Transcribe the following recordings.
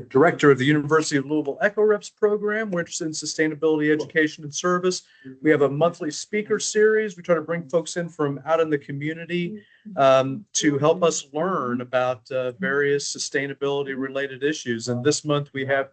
Director of the University of Louisville EcoReps program. We're interested in sustainability, education, and service. We have a monthly speaker series. We try to bring folks in from out in the community to help us learn about various sustainability related issues. And this month we have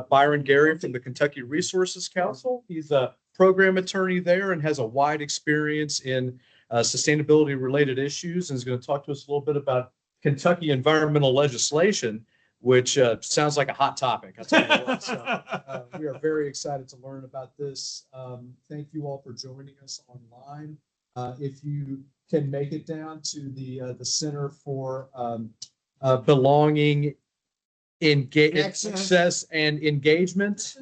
Byron Gary from the Kentucky Resources Council. He's a program attorney there and has a wide experience in sustainability related issues, and is going to talk to us a little bit about Kentucky environmental legislation, which sounds like a hot topic. I'll tell you what. So, we are very excited to learn about this. Thank you all for joining us online. If you can make it down to the Center for Belonging, Access, and Engagement,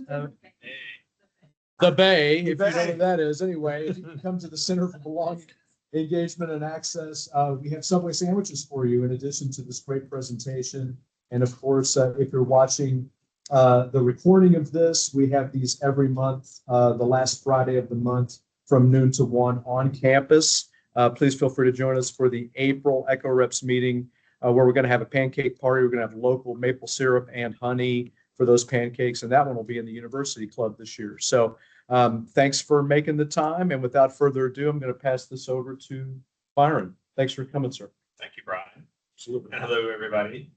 the Bay, if you know what that is. Anyway, if you can come to the Center for Belonging, Engagement, and Access, we have Subway sandwiches for you in addition to this great presentation. And of course, if you're watching the recording of this, we have these every month, the last Friday of the month from noon to 1 on campus. Please feel free to join us for the April EcoReps meeting, where we're going to have a pancake party. We're going to have local maple syrup and honey for those pancakes, and that one will be in the University Club this year. So thanks for making the time. And without further ado, I'm going to pass this over to Byron. Thanks for coming, sir. Thank you, Brian. Absolutely. And hello, everybody.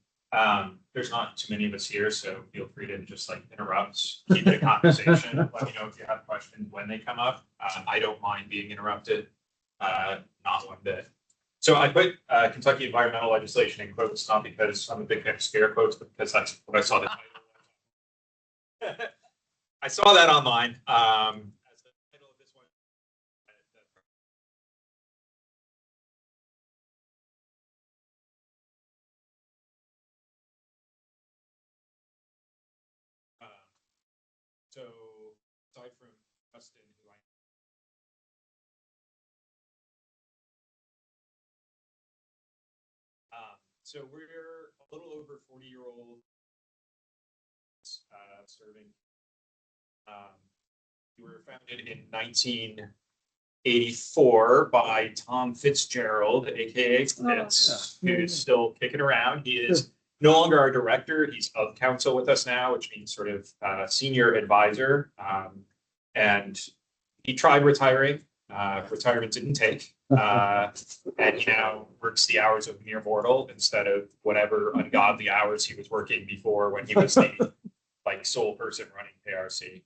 There's not too many of us here, so feel free to just interrupt, keep it a conversation. Let me know if you have questions when they come up. I don't mind being interrupted, not one bit. So I put Kentucky environmental legislation in quotes, not because I'm a big fan of scare quotes, but because that's what I saw the title. I saw that online. As the title of this one. So aside from Justin, who so we're a little over 40-year-old serving. We were founded in 1984 by Tom Fitzgerald, aka Fitz, who's still kicking around. He is no longer our director. He's of council with us now, which means sort of senior advisor. And he tried retiring. Retirement didn't take. And he now works the hours of mere mortal instead of whatever ungodly hours he was working before when he was the sole person running KRC.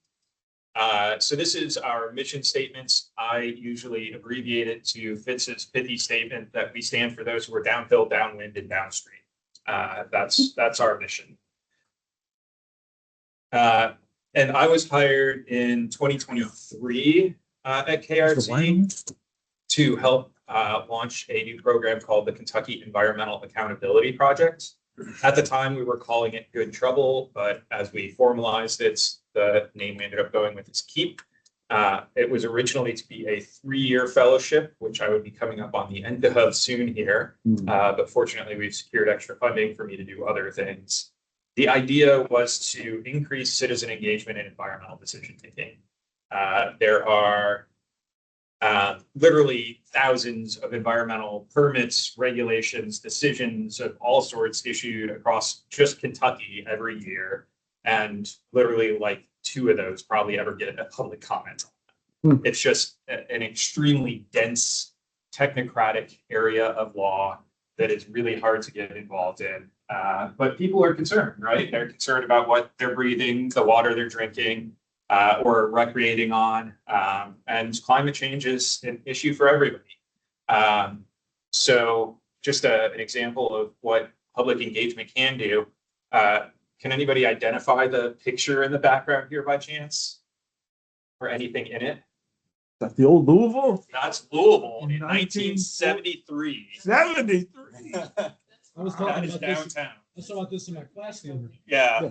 So this is our mission statements. I usually abbreviate it to Fitz's pithy statement that we stand for those who are downhill, downwind, and downstream. That's our mission. And I was hired in 2023 at KRC to help launch a new program called the Kentucky Environmental Accountability Project. At the time, we were calling it Good Trouble, but as we formalized it, the name we ended up going with is KEEP. It was originally to be a 3-year fellowship, which I would be coming up on the end of soon here. But fortunately, we've secured extra funding for me to do other things. The idea was to increase citizen engagement in environmental decision making. There are literally thousands of environmental permits, regulations, decisions of all sorts issued across just Kentucky every year. And literally 2 of those probably ever get a public comment. It's just an extremely dense, technocratic area of law that is really hard to get involved in. But people are concerned, right? They're concerned about what they're breathing, the water they're drinking, or recreating on. And climate change is an issue for everybody. So just an example of what public engagement can do. Can anybody identify the picture in the background here by chance? Or anything in it? That's the old Louisville? That's Louisville in 1973. 73. I was talking That is about this. downtown. I saw this in my class the other day. Yeah.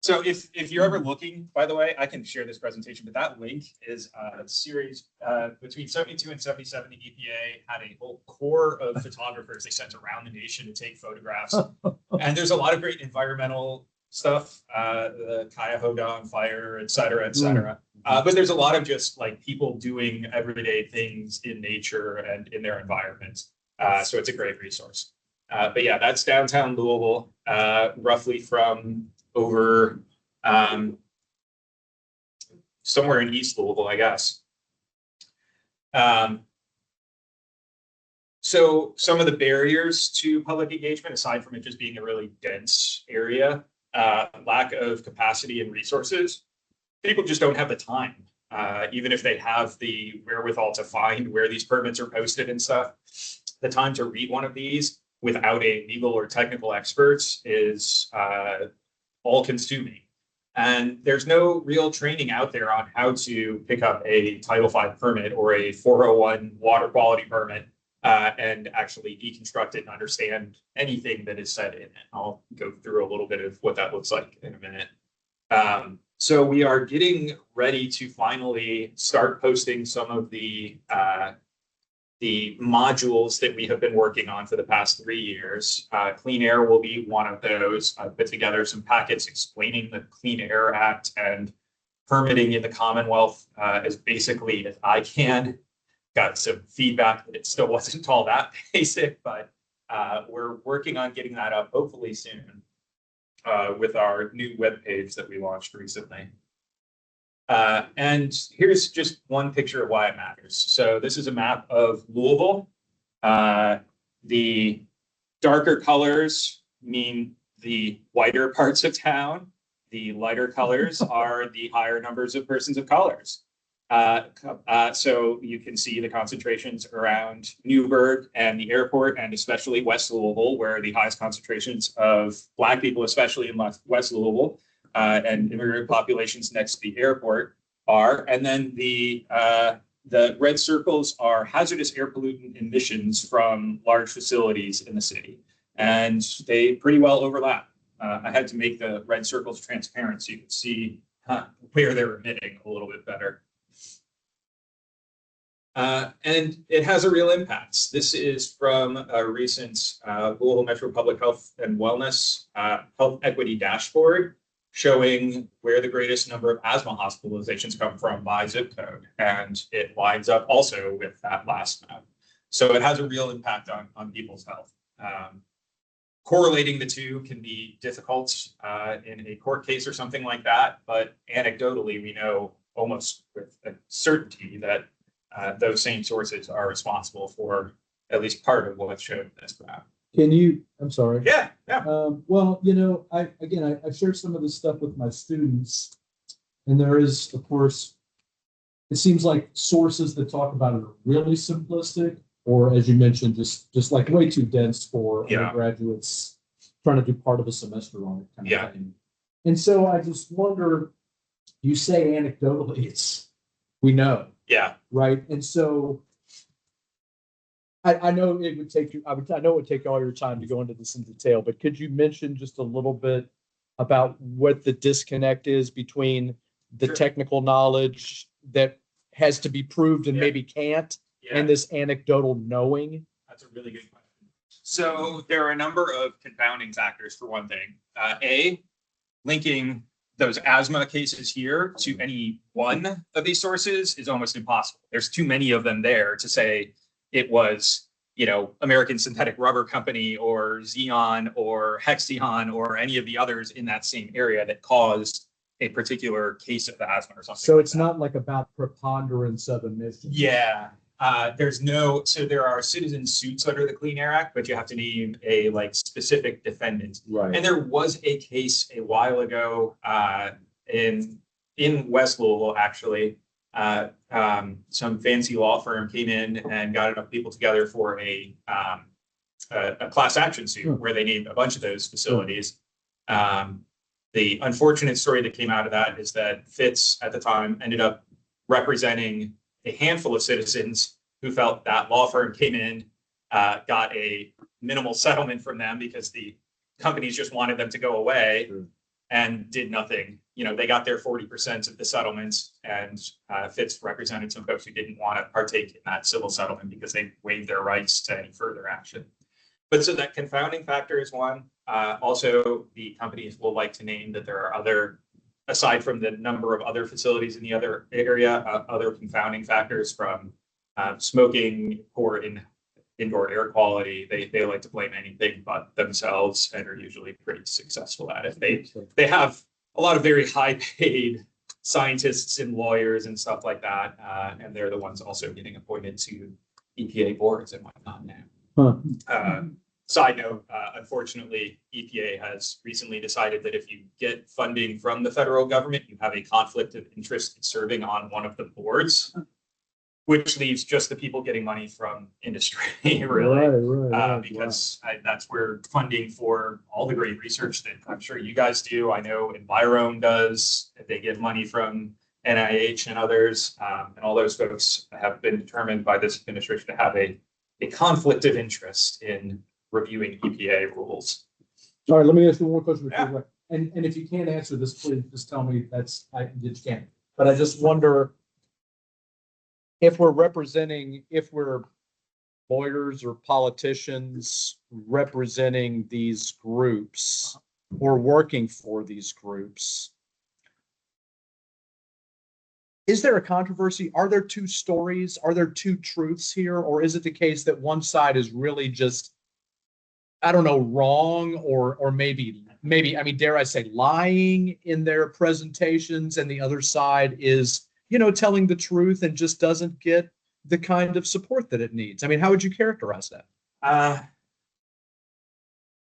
So if you're ever looking, by the way, I can share this presentation, but that link is a series between 72 and 77. The EPA had a whole core of photographers they sent around the nation to take photographs. And there's a lot of great environmental stuff, the Cuyahoga on fire, et cetera, et cetera. But there's a lot of just people doing everyday things in nature and in their environment. So it's a great resource. But yeah, that's downtown Louisville. roughly from over somewhere in East Louisville, I guess. So some of the barriers to public engagement, aside from it just being a really dense area, lack of capacity and resources. People just don't have the time, even if they have the wherewithal to find where these permits are posted and stuff. The time to read one of these without a legal or technical experts is all consuming. And there's no real training out there on how to pick up a Title V permit or a 401 water quality permit and actually deconstruct it and understand anything that is said in it. I'll go through a little bit of what that looks like in a minute. So we are getting ready to finally start posting some of the modules that we have been working on for the past 3 years. Clean Air will be one of those. I've put together some packets explaining the Clean Air Act and permitting in the Commonwealth as basically as I can. Got some feedback that it still wasn't all that basic, but we're working on getting that up hopefully soon with our new webpage that we launched recently. And here's just one picture of why it matters. So this is a map of Louisville. The darker colors mean the whiter parts of town. The lighter colors are the higher numbers of persons of colors. So you can see the concentrations around Newburgh and the airport, and especially West Louisville, where the highest concentrations of Black people, especially in West Louisville, and immigrant populations next to the airport are. And then the red circles are hazardous air pollutant emissions from large facilities in the city. And they pretty well overlap. I had to make the red circles transparent so you could see where they're emitting a little bit better. And it has a real impact. This is from a recent Louisville Metro Public Health and Wellness Health Equity Dashboard, showing where the greatest number of asthma hospitalizations come from by zip code. And it lines up also with that last map. So it has a real impact on people's health. Correlating the two can be difficult in a court case or something like that, but anecdotally, we know almost with a certainty that those same sources are responsible for at least part of what's shown in this graph. Can you, I'm sorry. Yeah. Well, you know, I shared some of this stuff with my students, and there is, of course, it seems like sources that talk about it are really simplistic, or as you mentioned, just like way too dense for undergraduates trying to do part of a semester on it kind of thing. And so I just wonder, you say anecdotally, we know. Yeah. Right. And so I know it would take you, I know it would take all your time to go into this in detail, but could you mention just a little bit about what the disconnect is between the technical knowledge that has to be proved and maybe can't, and this anecdotal knowing? That's a really good question. So there are a number of confounding factors for one thing. Linking those asthma cases here to any one of these sources is almost impossible. There's too many of them there to say it was, you know, American Synthetic Rubber Company or Xeon or Hexion or any of the others in that same area that caused a particular case of asthma or something. So it's not like about preponderance of emissions. Yeah. So there are citizen suits under the Clean Air Act, but you have to name a specific defendant. Right. And there was a case a while ago in West Louisville, actually. Some fancy law firm came in and got enough people together for a class action suit where they named a bunch of those facilities. The unfortunate story that came out of that is that Fitz at the time ended up representing a handful of citizens who felt that law firm came in, got a minimal settlement from them because the companies just wanted them to go away and did nothing. You know, they got their 40% of the settlements, and Fitz represented some folks who didn't want to partake in that civil settlement because they waived their rights to any further action. But so that confounding factor is one. Also, the companies will like to name that there are other, aside from the number of other facilities in the other area, other confounding factors from smoking, poor indoor air quality. They like to blame anything but themselves and are usually pretty successful at it. They have a lot of very high paid scientists and lawyers and stuff like that. And they're the ones also getting appointed to EPA boards and whatnot now. Side note, unfortunately, EPA has recently decided that if you get funding from the federal government, you have a conflict of interest in serving on one of the boards, which leaves just the people getting money from industry, really, Right, because that's where funding for all the great research that I'm sure you guys do. I know Environ does. They get money from NIH and others, and all those folks have been determined by this administration to have a conflict of interest in reviewing EPA rules. All right, let me ask you one more question. Yeah. And if you can't answer this, please just tell me you can't. But I just wonder if we're lawyers or politicians representing these groups or working for these groups, is there a controversy? Are there two stories? Are there two truths here? Or is it the case that one side is really just, I don't know, wrong or maybe, I mean, dare I say, lying in their presentations, and the other side is, telling the truth and just doesn't get the kind of support that it needs? I mean, how would you characterize that?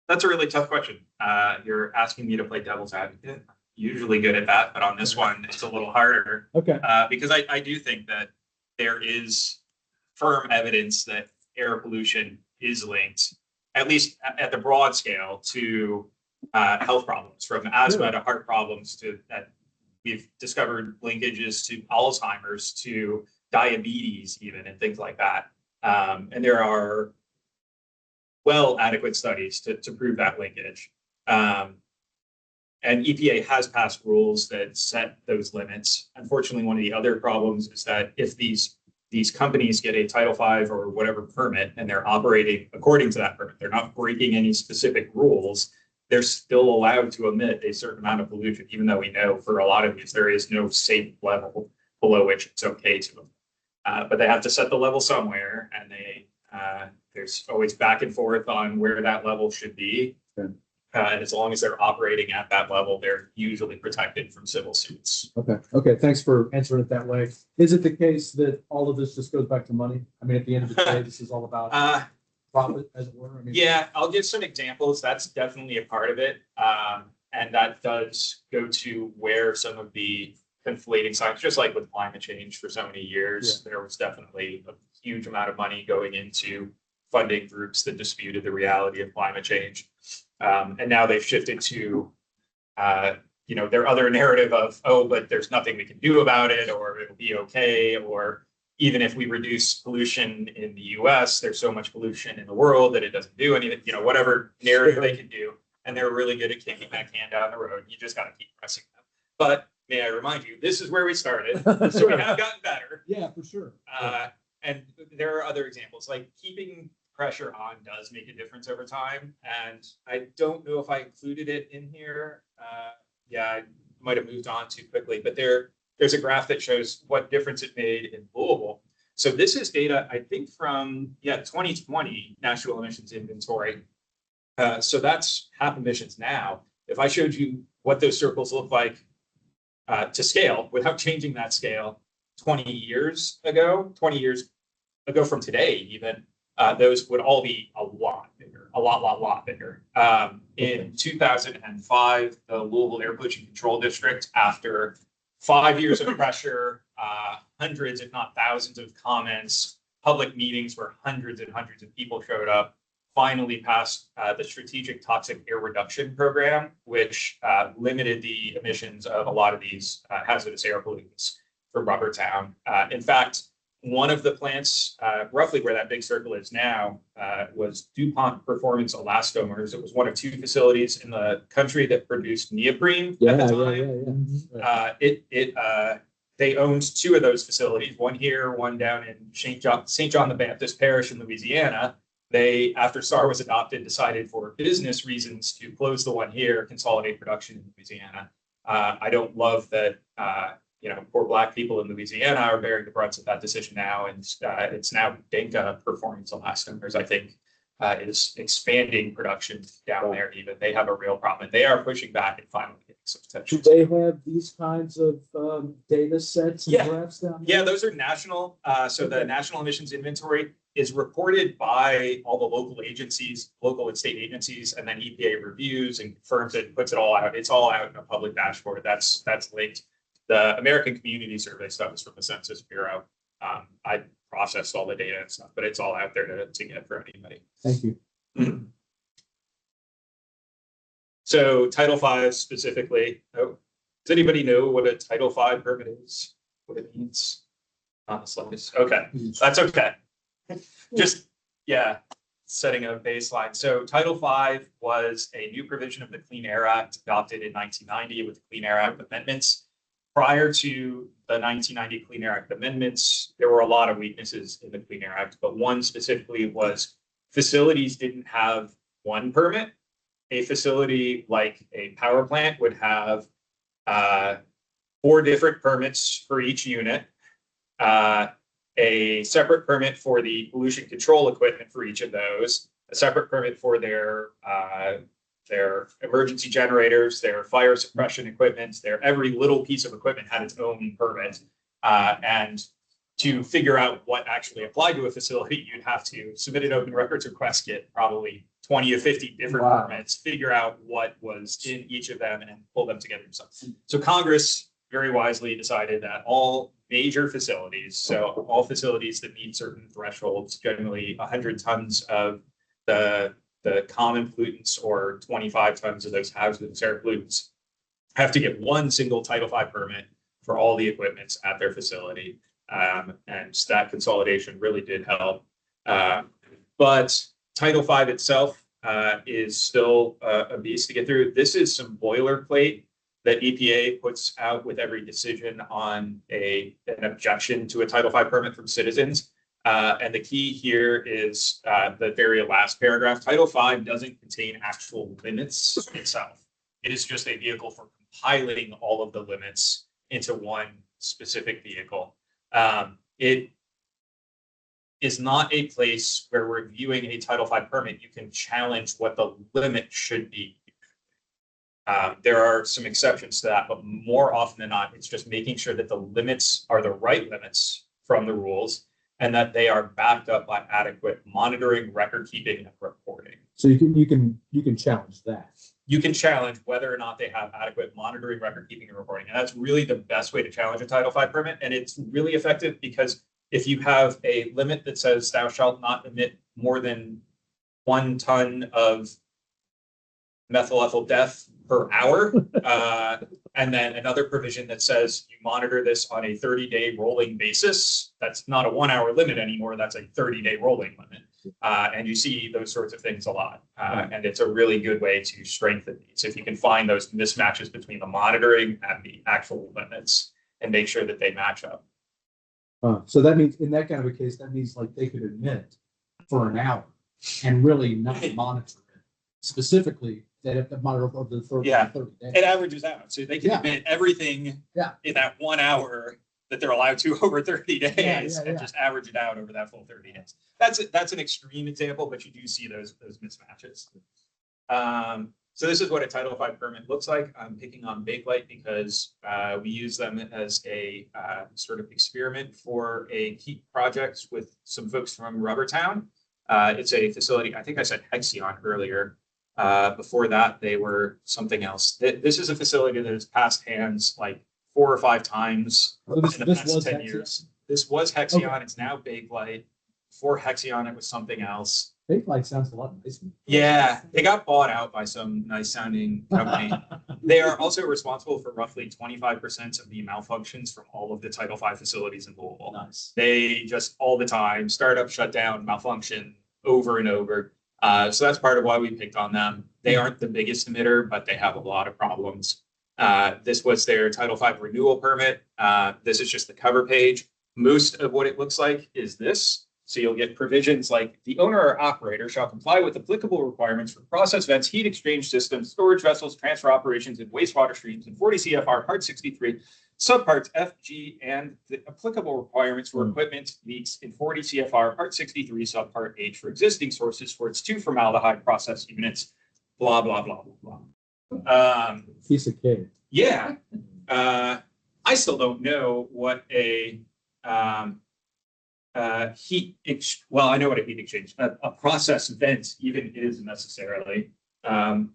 That's a really tough question. You're asking me to play devil's advocate. Usually good at that, but on this one, it's a little harder. Okay. Because I do think that there is firm evidence that air pollution is linked, at least at the broad scale, to health problems, from asthma to heart problems to that. We've discovered linkages to Alzheimer's, to diabetes even, and things like that. And there are adequate studies to prove that linkage. And EPA has passed rules that set those limits. Unfortunately, one of the other problems is that if these companies get a Title V or whatever permit and they're operating according to that permit, they're not breaking any specific rules, they're still allowed to emit a certain amount of pollution, even though we know for a lot of these there is no safe level below which it's okay to. But they have to set the level somewhere, and there's always back and forth on where that level should be. And as long as they're operating at that level, they're usually protected from civil suits. Okay. Thanks for answering it that way. Is it the case that all of this just goes back to money? I mean, at the end of the day, this is all about profit, as it were. I mean, yeah, I'll give some examples. That's definitely a part of it. And that does go to where some of the conflating science, just like with climate change for so many years, there was definitely a huge amount of money going into funding groups that disputed the reality of climate change. And now they've shifted to, their other narrative of, but there's nothing we can do about it, or it'll be okay, or even if we reduce pollution in the US, there's so much pollution in the world that it doesn't do anything, whatever narrative they can do. And they're really good at kicking that can down the road. You just got to keep pressing them. But may I remind you, this is where we started. So we have gotten better. Yeah, for sure. And there are other examples, like keeping pressure on does make a difference over time. And I don't know if I included it in here. I might have moved on too quickly, but there's a graph that shows what difference it made in Louisville. So this is data, I think, from 2020 National Emissions Inventory. So that's half emissions now. If I showed you what those circles look like to scale, without changing that scale, 20 years ago from today even, those would all be a lot bigger, a lot bigger. In 2005, the Louisville Air Pollution Control District, after 5 years of pressure, hundreds, if not thousands of comments, public meetings where hundreds and hundreds of people showed up, finally passed the Strategic Toxic Air Reduction Program, which limited the emissions of a lot of these hazardous air pollutants from Rubbertown. In fact, one of the plants, roughly where that big circle is now, was DuPont Performance Elastomers. It was one of two facilities in the country that produced neoprene at the time. They owned two of those facilities, one here, one down in St. John the Baptist Parish in Louisiana. They, after SAR was adopted, decided for business reasons to close the one here, consolidate production in Louisiana. I don't love that, poor Black people in Louisiana are bearing the brunt of that decision now. And it's now Dinka performing the last numbers, I think, is expanding production down there. Even they have a real problem. They are pushing back and finally getting some attention. Do they have these kinds of data sets and Yeah. graphs down Yeah, there? those are national. So the National Emissions Inventory is reported by all the local agencies, local and state agencies, and then EPA reviews and confirms it, puts it all out. It's all out in a public dashboard. That's linked. The American Community Survey stuff is from the Census Bureau. I processed all the data and stuff, but it's all out there to get for anybody. Thank you. So Title V specifically, does anybody know what a Title V permit is? What it means? Not the slightest. Okay, that's okay. Just, yeah, setting a baseline. So Title V was a new provision of the Clean Air Act adopted in 1990 with the Clean Air Act amendments. Prior to the 1990 Clean Air Act amendments, there were a lot of weaknesses in the Clean Air Act, but one specifically was facilities didn't have one permit. A facility like a power plant would have 4 different permits for each unit, a separate permit for the pollution control equipment for each of those, a separate permit for their emergency generators, their fire suppression equipment, every little piece of equipment had its own permit. And to figure out what actually applied to a facility, you'd have to submit an open records request, get probably 20 or 50 different permits, figure out what was in each of them, and then pull them together yourself. So Congress very wisely decided that all major facilities, so all facilities that meet certain thresholds, generally 100 tons of the common pollutants or 25 tons of those hazardous air pollutants, have to get one single Title V permit for all the equipment at their facility. And that consolidation really did help. But Title V itself is still a beast to get through. This is some boilerplate that EPA puts out with every decision on an objection to a Title V permit from citizens. And the key here is the very last paragraph. Title V doesn't contain actual limits itself. It is just a vehicle for compiling all of the limits into one specific vehicle. It is not a place where we're viewing a Title V permit. You can challenge what the limit should be. There are some exceptions to that, but more often than not, it's just making sure that the limits are the right limits from the rules and that they are backed up by adequate monitoring, record keeping, and reporting. So you can challenge that. You can challenge whether or not they have adequate monitoring, record keeping, and reporting. And that's really the best way to challenge a Title V permit. And it's really effective because if you have a limit that says thou shalt not emit more than 1 ton of methyl ethyl death per hour, and then another provision that says you monitor this on a 30-day rolling basis, that's not a 1-hour limit anymore. That's a 30-day rolling limit. And you see those sorts of things a lot. And it's a really good way to strengthen these. If you can find those mismatches between the monitoring and the actual limits and make sure that they match up. So that means in that kind of a case, that means like they could emit for an hour and really not monitor it. Specifically, they have to monitor over the 30 days. It averages out. So they can emit everything in that 1 hour that they're allowed to over 30 days and just average it out over that full 30 days. That's an extreme example, but you do see those mismatches. So this is what a Title V permit looks like. I'm picking on Bakelite because we use them as a sort of experiment for a heat project with some folks from Rubbertown. It's a facility, I think I said Hexion earlier. Before that, they were something else. This is a facility that has passed hands like 4 or 5 times in the past 10 years. This was Hexion. Okay. It's now Bakelite. Before Hexion, it was something else. Bakelite sounds a lot nicer. Yeah, they got bought out by some nice sounding company. They are also responsible for roughly 25% of the malfunctions from all of the Title V facilities in Louisville. Nice. They just all the time, startup, shut down, malfunction over and over. So that's part of why we picked on them. They aren't the biggest emitter, but they have a lot of problems. This was their Title V renewal permit. This is just the cover page. Most of what it looks like is this. So you'll get provisions like the owner or operator shall comply with applicable requirements for process vents, heat exchange systems, storage vessels, transfer operations, and wastewater streams, and 40 CFR Part 63 subparts F, G, and the applicable requirements for equipment meets in 40 CFR Part 63 subpart H for existing sources for its 2 formaldehyde process units, blah, blah, blah, blah, blah. Piece of cake. Yeah. I still don't know what a well, I know what a heat exchange, a process vent even is necessarily.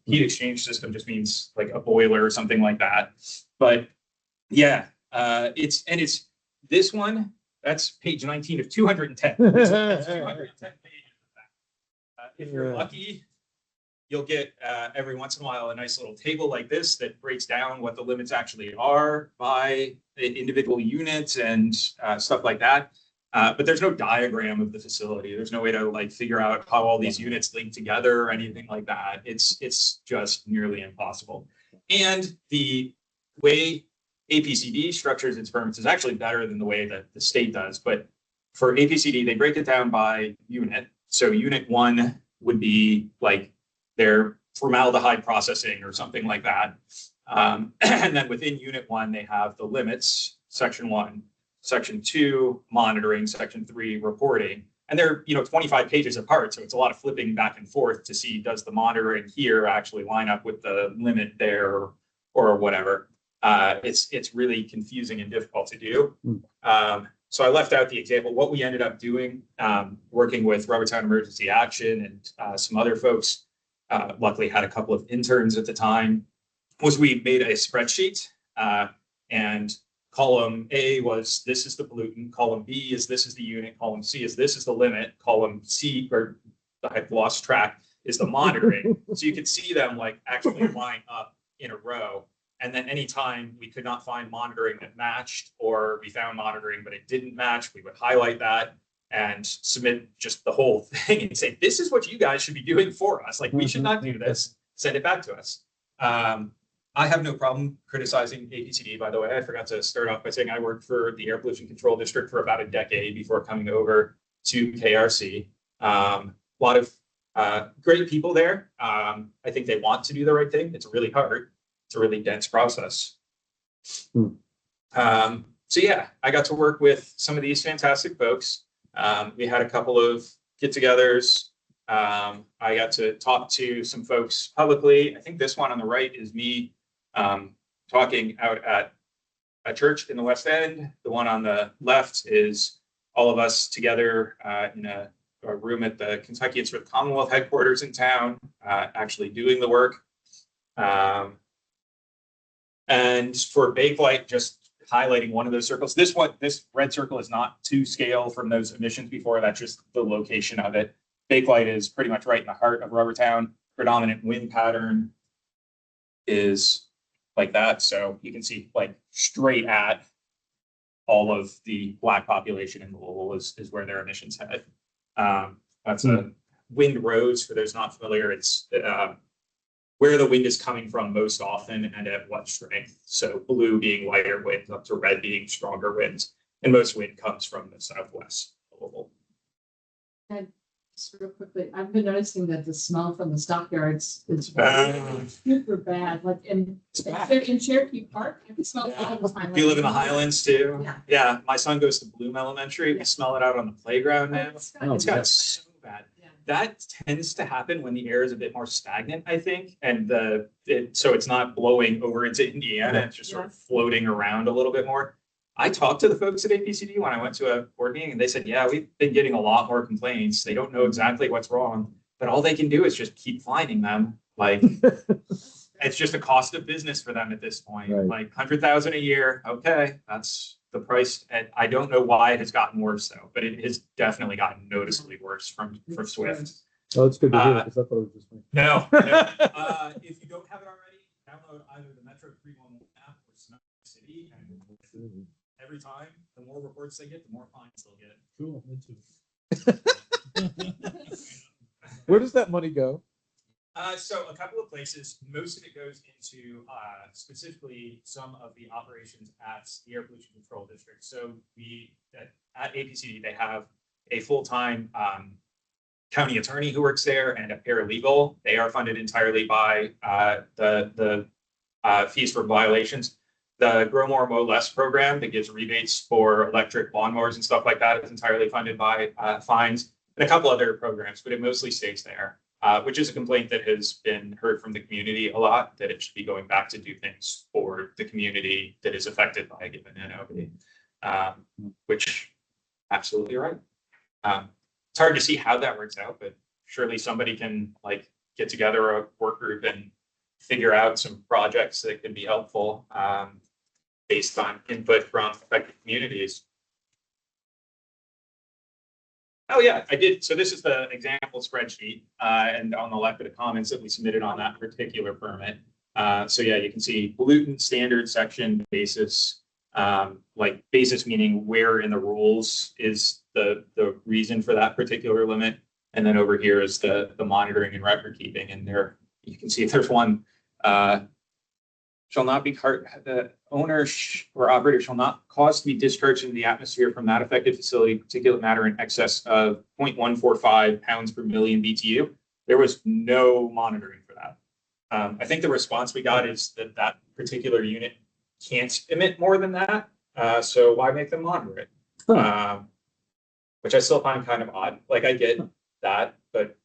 Heat exchange system just means like a boiler or something like that. But yeah, it's this one, that's page 19 of 210. That's 210 pages of that. If you're lucky, you'll get every once in a while a nice little table like this that breaks down what the limits actually are by individual units and stuff like that. But there's no diagram of the facility. There's no way to like figure out how all these units link together or anything like that. It's just nearly impossible. And the way APCD structures its permits is actually better than the way that the state does. But for APCD, they break it down by unit. So unit 1 would be like their formaldehyde processing or something like that. And then within unit 1, they have the limits, section 1. Section 2, monitoring, section 3, reporting. And they're, 25 pages apart. So it's a lot of flipping back and forth to see, does the monitoring here actually line up with the limit there or whatever. It's really confusing and difficult to do. So I left out the example. What we ended up doing, working with Rubbertown Emergency Action and some other folks, luckily had a couple of interns at the time, was we made a spreadsheet and column A was this is the pollutant, column B is this is the unit, column C is this is the limit, column C, or I've lost track, is the monitoring. So you could see them like actually line up in a row. And then anytime we could not find monitoring that matched, or we found monitoring but it didn't match, we would highlight that and submit just the whole thing and say, this is what you guys should be doing for us. Like, we should not do this. Send it back to us. I have no problem criticizing APCD, by the way. I forgot to start off by saying I worked for the Air Pollution Control District for about a decade before coming over to KRC. A lot of great people there. I think they want to do the right thing. It's really hard. It's a really dense process. So yeah, I got to work with some of these fantastic folks. We had a couple of get-togethers. I got to talk to some folks publicly. I think this one on the right is me talking out at a church in the West End. The one on the left is all of us together in a room at the Kentucky Institute of Commonwealth headquarters in town, actually doing the work. And for Bakelite, just highlighting one of those circles. This red circle is not to scale from those emissions before. That's just the location of it. Bakelite is pretty much right in the heart of Rubbertown. Predominant wind pattern is like that. So you can see like straight at all of the Black population in Louisville is where their emissions head. That's a wind rose, for those not familiar. It's where the wind is coming from most often and at what strength. So blue being lighter winds up to red being stronger winds. And most wind comes from the southwest Louisville. And just real quickly, I've been noticing that the smell from the stockyards is super bad. Like in Cherokee Park, I can smell it all the time. Do you live in the Highlands too? Yeah. Yeah, my son goes to Bloom Elementary. We smell it out on the playground now. It's got so bad. That tends to happen when the air is a bit more stagnant, I think, and so it's not blowing over into Indiana. It's just sort of floating around a little bit more. I talked to the folks at APCD when I went to a board meeting, and they said, yeah, we've been getting a lot more complaints. They don't know exactly what's wrong, but all they can do is just keep finding them. Like, it's just a cost of business for them at this point. Right. Like $100,000 a year. Okay, that's the price. And I don't know why it has gotten worse though, but it has definitely gotten noticeably worse from Swift. Oh, it's good to hear, because I thought it was just me. No. If you don't have it already, download either the Metro 311 app or Smart City, and every time, the more reports they get, the more fines they'll get. Cool, me too. Where does that money go? So a couple of places. Most of it goes into specifically some of the operations at the Air Pollution Control District. So we at APCD, they have a full-time county attorney who works there and a paralegal. They are funded entirely by the fees for violations. The Grow More, Mow Less program that gives rebates for electric lawnmowers and stuff like that is entirely funded by fines, and a couple other programs, but it mostly stays there, which is a complaint that has been heard from the community a lot, that it should be going back to do things for the community that is affected by a given NOV, which absolutely right. It's hard to see how that works out, but surely somebody can like get together a work group and figure out some projects that can be helpful based on input from affected communities. Oh yeah, I did. So this is the example spreadsheet, and on the left are the comments that we submitted on that particular permit. So yeah, you can see pollutant standard section basis, like basis meaning where in the rules is the reason for that particular limit. And then over here is the monitoring and record keeping. And there you can see if there's one, shall not be the owner or operator shall not cause to be discharged into the atmosphere from that affected facility particulate matter in excess of 0.145 pounds per million BTU. There was no monitoring for that. I think the response we got is that that particular unit can't emit more than that. So why make them monitor it? Which I still find kind of odd. Like I get that, but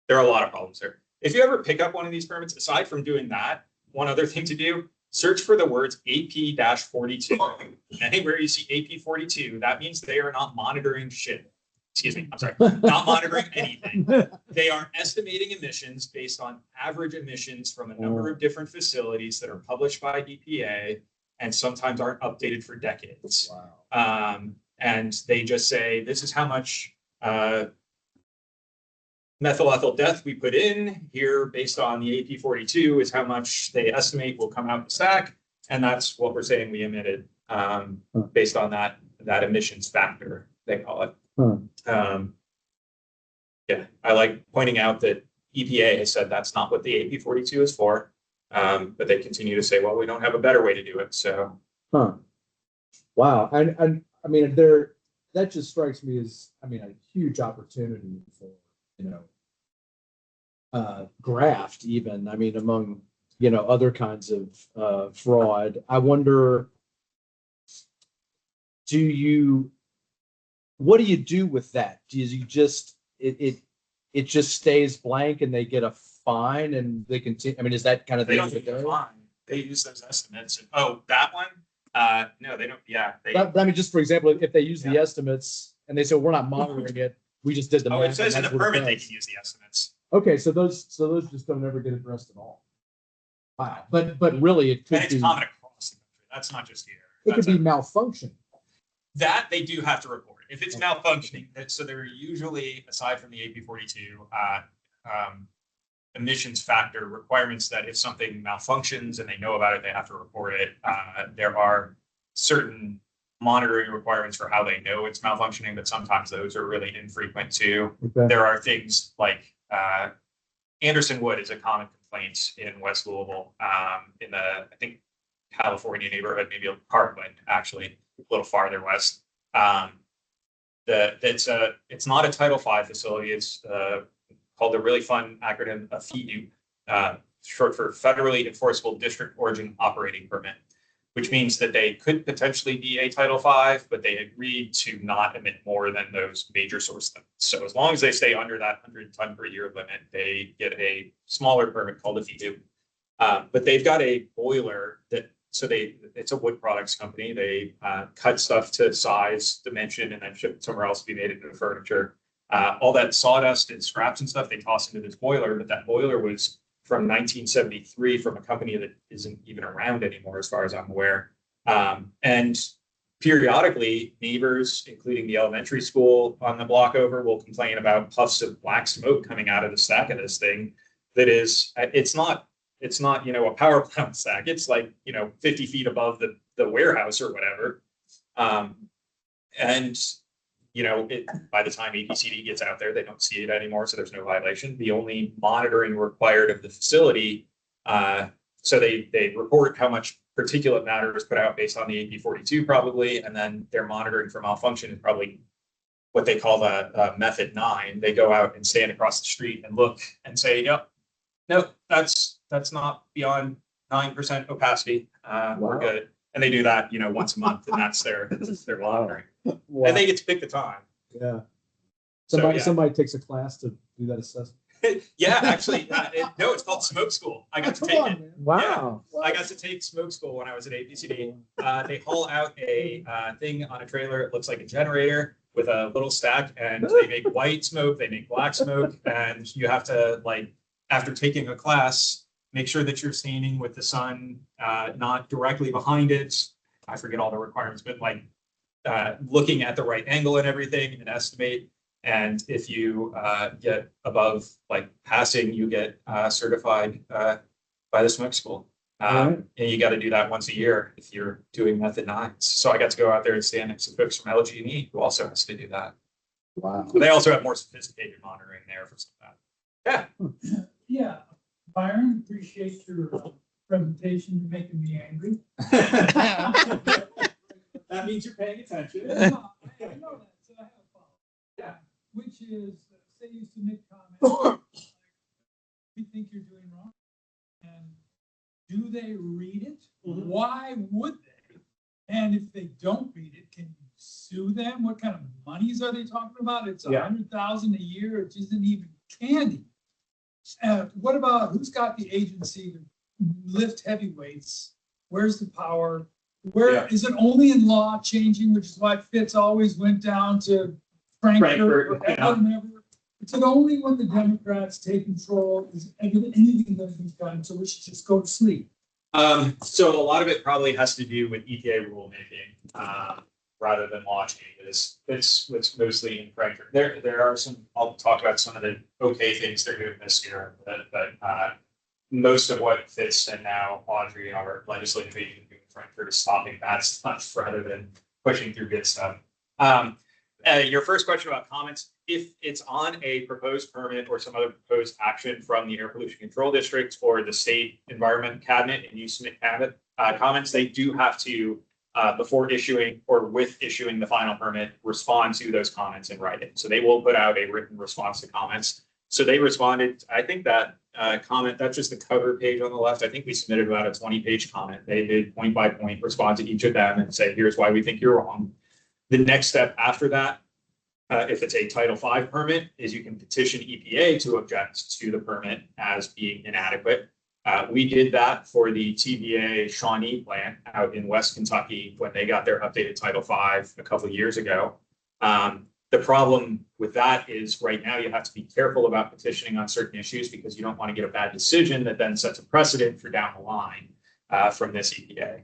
there are a lot of problems there. If you ever pick up one of these permits, aside from doing that, one other thing to do, search for the words AP-42. Anywhere you see AP-42, that means they are not monitoring shit. Excuse me, I'm sorry, not monitoring anything. They are estimating emissions based on average emissions from a number of different facilities that are published by EPA and sometimes aren't updated for decades. Wow. And they just say, this is how much methyl ethyl death we put in here based on the AP-42 is how much they estimate will come out the stack. And that's what we're saying we emitted based on that emissions factor, they call it. Yeah, I like pointing out that EPA has said that's not what the AP-42 is for, but they continue to say, well, we don't have a better way to do it. So, Wow, and I mean, that just strikes me as, I mean, a huge opportunity for, you know, graft even, I mean, among, you know, other kinds of fraud. I wonder, what do you do with that? Do you just, it just stays blank and they get a fine and they continue? I mean, is that kind of they the don't get a fine. They use those estimates. And, oh, that one? No, they don't. Yeah. I mean, just for example, if they use the estimates and they say, well, we're not monitoring it, we just did the math. Oh, it says in the permit they can use the estimates. Okay, so those just don't ever get addressed at all. Wow, but really it could and it's be common across the country. That's not just here. It could be malfunction. That they do have to report if it's malfunctioning. So there are usually, aside from the AP-42, emissions factor requirements that if something malfunctions and they know about it, they have to report it. There are certain monitoring requirements for how they know it's malfunctioning, but sometimes those are really infrequent too. Okay. There are things like Anderson Wood is a common complaint in West Louisville, in the, I think, California neighborhood, maybe Parkland, actually, a little farther west. It's not a Title V facility. It's called the really fun acronym FEDU, short for Federally Enforceable District Origin Operating Permit, which means that they could potentially be a Title V, but they agreed to not emit more than those major source limits. So as long as they stay under that 100 ton per year limit, they get a smaller permit called a FEDU. But they've got a boiler it's a wood products company. They cut stuff to size, dimension, and then ship it somewhere else to be made into furniture. All that sawdust and scraps and stuff they toss into this boiler, but that boiler was from 1973 from a company that isn't even around anymore, as far as I'm aware. And periodically, neighbors, including the elementary school on the block over, will complain about puffs of black smoke coming out of the stack of this thing. That is, it's not, you know, a power plant stack. It's like, you know, 50 feet above the warehouse or whatever. And you know, by the time APCD gets out there, they don't see it anymore, so there's no violation. The only monitoring required of the facility, so they report how much particulate matter is put out based on the AP-42 probably, and then their monitoring for malfunction is probably what they call the method 9. They go out and stand across the street and look and say, yep, no, that's not beyond 9% opacity. We're Wow. good. And they do that, once a month, and that's their monitoring. And they get to pick the time. Yeah. So, Somebody, yeah. somebody takes a class to do that assessment. Yeah, actually, no, it's called Smoke School. I got to take it. Man. Wow. I got to take Smoke School when I was at APCD. They haul out a thing on a trailer. It looks like a generator with a little stack, and they make white smoke, they make black smoke, and you have to, after taking a class, make sure that you're standing with the sun not directly behind it. I forget all the requirements, but looking at the right angle and everything and estimate. And if you get above passing, you get certified by the Smoke School. And you got to do that once a year if you're doing method 9s. So I got to go out there and stand next to folks from LG&E who also has to do that. Wow. But they also have more sophisticated monitoring there for some of that. Yeah, Byron, appreciate your presentation. You're making me angry. That means you're paying attention. I know that, so I have a follow. Yeah, which is, say you submit comments, we think you're doing wrong. And do they read it? Why would they? And if they don't read it, can you sue them? What kind of monies are they talking about? It's $100,000 a year. It isn't even candy. What about who's got the agency to lift heavy weights? Where's the power? Where is it only in law changing, which is why Fitz always went down to Frankfurt or whatever. Is it only when the Democrats take control? Is anything going to be done? So we should just go to sleep. So a lot of it probably has to do with EPA rulemaking rather than law changes. It's mostly in Frankfurt. There are some. I'll talk about some of the okay things they're doing this year, but most of what Fitz and now Audrey are legislative agents in Frankfurt is stopping bad stuff rather than pushing through good stuff. Your first question about comments, if it's on a proposed permit or some other proposed action from the Air Pollution Control District or the State Environment Cabinet and you submit comments, they do have to, before issuing or with issuing the final permit, respond to those comments in writing. So they will put out a written response to comments. So they responded, I think that comment, that's just the cover page on the left. I think we submitted about a 20-page comment. They did point by point respond to each of them and say, here's why we think you're wrong. The next step after that, if it's a Title V permit, is you can petition EPA to object to the permit as being inadequate. We did that for the TVA Shawnee plant out in West Kentucky when they got their updated Title V a couple of years ago. The problem with that is right now you have to be careful about petitioning on certain issues because you don't want to get a bad decision that then sets a precedent for down the line from this EPA.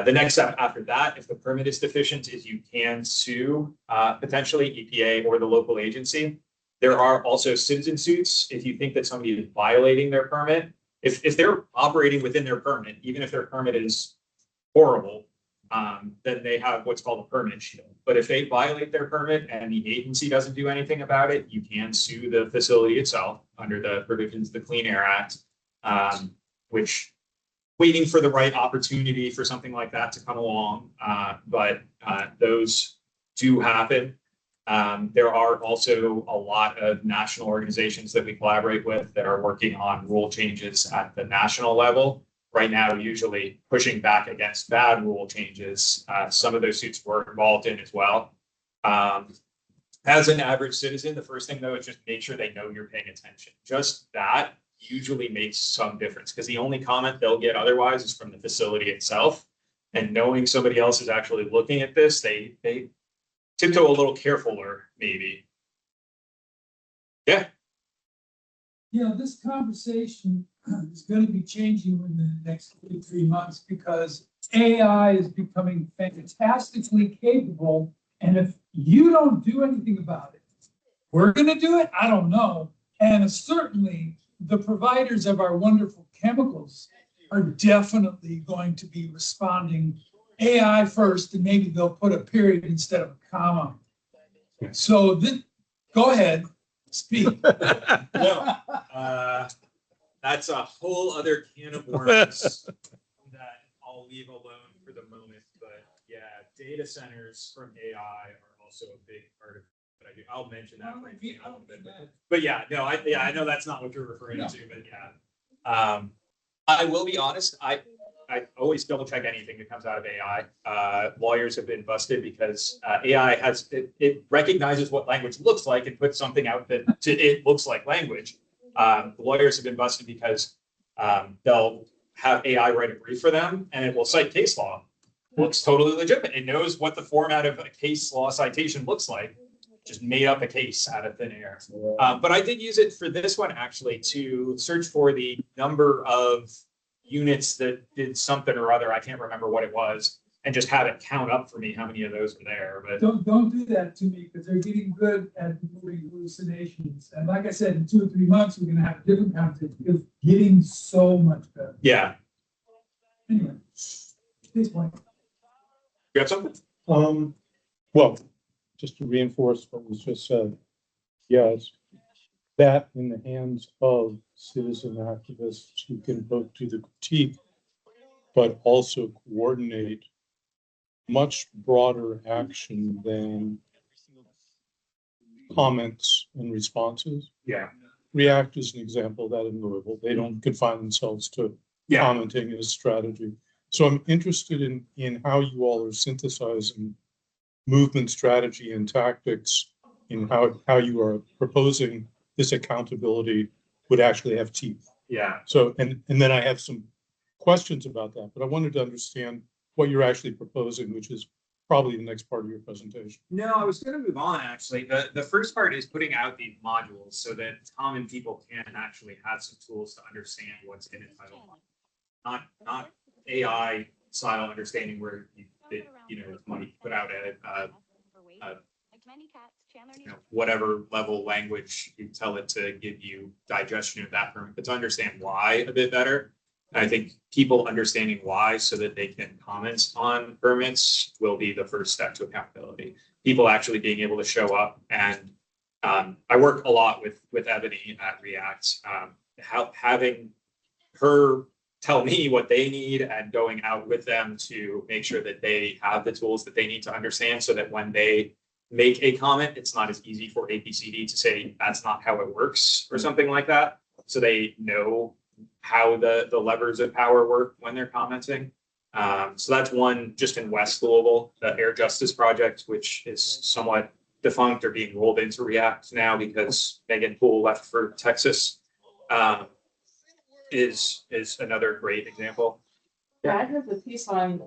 The next step after that, if the permit is deficient, is you can sue potentially EPA or the local agency. There are also citizen suits if you think that somebody is violating their permit. If they're operating within their permit, even if their permit is horrible, then they have what's called a permit shield. But if they violate their permit and the agency doesn't do anything about it, you can sue the facility itself under the provisions of the Clean Air Act, which waiting for the right opportunity for something like that to come along. But those do happen. There are also a lot of national organizations that we collaborate with that are working on rule changes at the national level. Right now, usually pushing back against bad rule changes. Some of those suits we're involved in as well. As an average citizen, the first thing though is just make sure they know you're paying attention. Just that usually makes some difference because the only comment they'll get otherwise is from the facility itself. And knowing somebody else is actually looking at this, they tiptoe a little carefuler, maybe. Yeah. Yeah, this conversation is going to be changing in the next 3 months because AI is becoming fantastically capable. And if you don't do anything about it, we're going to do it? I don't know. And certainly the providers of our wonderful chemicals are definitely going to be responding AI first, and maybe they'll put a period instead of a comma. So go ahead, speak. No, that's a whole other can of worms that I'll leave alone for the moment. But yeah, data centers from AI are also a big part of what I do. I'll mention that briefly in a little bit. But yeah, no, I know that's not what you're referring to, but yeah. I will be honest, I always double check anything that comes out of AI. Lawyers have been busted because AI it recognizes what language looks like and puts something out that it looks like language. Lawyers have been busted because they'll have AI write a brief for them and it will cite case law. Looks totally legitimate. It knows what the format of a case law citation looks like. Just made up a case out of thin air. But I did use it for this one actually to search for the number of units that did something or other. I can't remember what it was, and just have it count up for me how many of those were there. But Don't do that to me, because they're getting good at removing hallucinations. And like I said, in 2 or 3 months, we're gonna have a different conversation, because getting so much better. yeah, Anyway, this point. you have something? Well, just to reinforce what was just said, yes, that in the hands of citizen activists who can both do the critique, but also coordinate much broader action than comments and responses. Yeah. React is an example of that in Louisville. They don't confine themselves to commenting as strategy. So I'm interested in how you all are synthesizing movement strategy and tactics in how you are proposing this accountability would actually have teeth. Yeah. So, and then I have some questions about that, but I wanted to understand what you're actually proposing, which is probably the next part of your presentation. No, I was going to move on actually. The first part is putting out these modules so that common people can actually have some tools to understand what's in a title. Not AI style understanding where money put out at whatever level language you tell it to give you digestion of that permit, but to understand why a bit better. And I think people understanding why so that they can comment on permits will be the first step to accountability. People actually being able to show up, and I work a lot with Ebony at React, having her tell me what they need and going out with them to make sure that they have the tools that they need to understand, so that when they make a comment, it's not as easy for APCD to say that's not how it works or something like that. So they know how the levers of power work when they're commenting. So that's one just in West Louisville, the Air Justice Project, which is somewhat defunct or being rolled into React now because Megan Poole left for Texas, is another great example. Yeah, I heard the piece on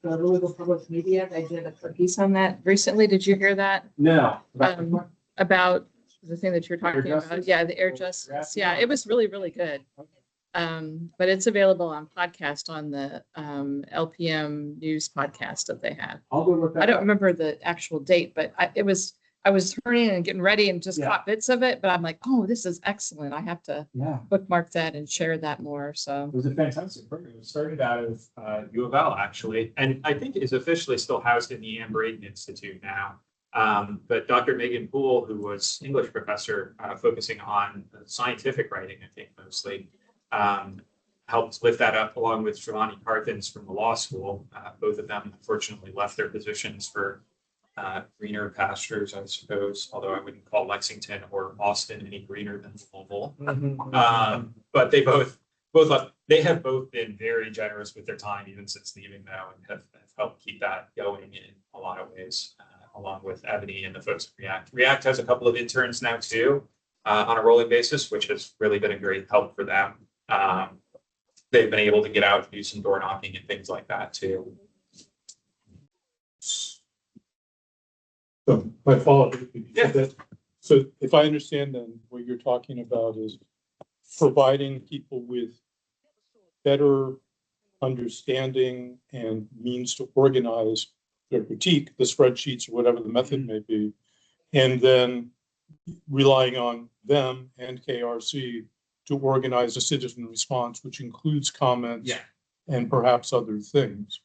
the Louisville Public Media. They did a piece on that recently. Did you hear that? No. About the thing that you're talking Air about? Justice? Yeah, the Air Justice. Yeah, it was really, really good. But it's available on podcast on the LPM News podcast that they had. I'll go look that I don't up. remember the actual date, but I was turning and getting ready and just caught bits of it, but I'm like, oh, this is excellent. I have to bookmark that and share that more. So it was a fantastic program. It started out of UofL actually, and I think is officially still housed in the Ann Braden Institute now. But Dr. Megan Poole, who was English professor focusing on scientific writing, I think mostly, helped lift that up along with Shivani Carthens from the law school. Both of them unfortunately left their positions for greener pastures, I suppose, although I wouldn't call Lexington or Austin any greener than Louisville. But they both left. They have both been very generous with their time, even since leaving now, and have helped keep that going in a lot of ways, along with Ebony and the folks at React. React has a couple of interns now too, on a rolling basis, which has really been a great help for them. They've been able to get out and do some door knocking and things like that too. So my follow-up. So if I understand then, what you're talking about is providing people with better understanding and means to organize their critique, the spreadsheets or whatever the method may be, and then relying on them and KRC to organize a citizen response, which includes comments and perhaps other things.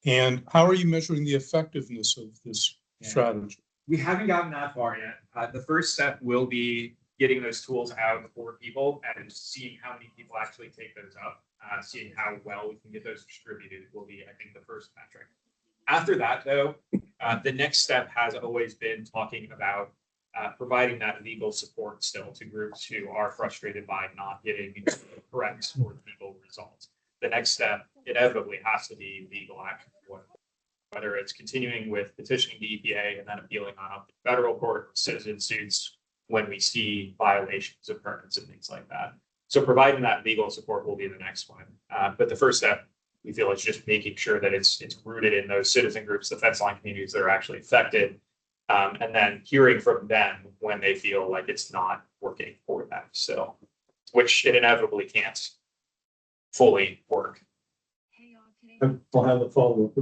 And how are you measuring the effectiveness of this strategy? We haven't gotten that far yet. The first step will be getting those tools out for people and seeing how many people actually take those up. Seeing how well we can get those distributed will be, I think, the first metric. After that, though, the next step has always been talking about providing that legal support still to groups who are frustrated by not getting correct or legal results. The next step inevitably has to be legal action, whether it's continuing with petitioning the EPA and then appealing on up to federal court, citizen suits when we see violations of permits and things like that. So providing that legal support will be the next one. But the first step, we feel, is just making sure that it's rooted in those citizen groups, the fence line communities that are actually affected, and then hearing from them when they feel like it's not working for them. So, which it inevitably can't fully work. I'll have a follow-up.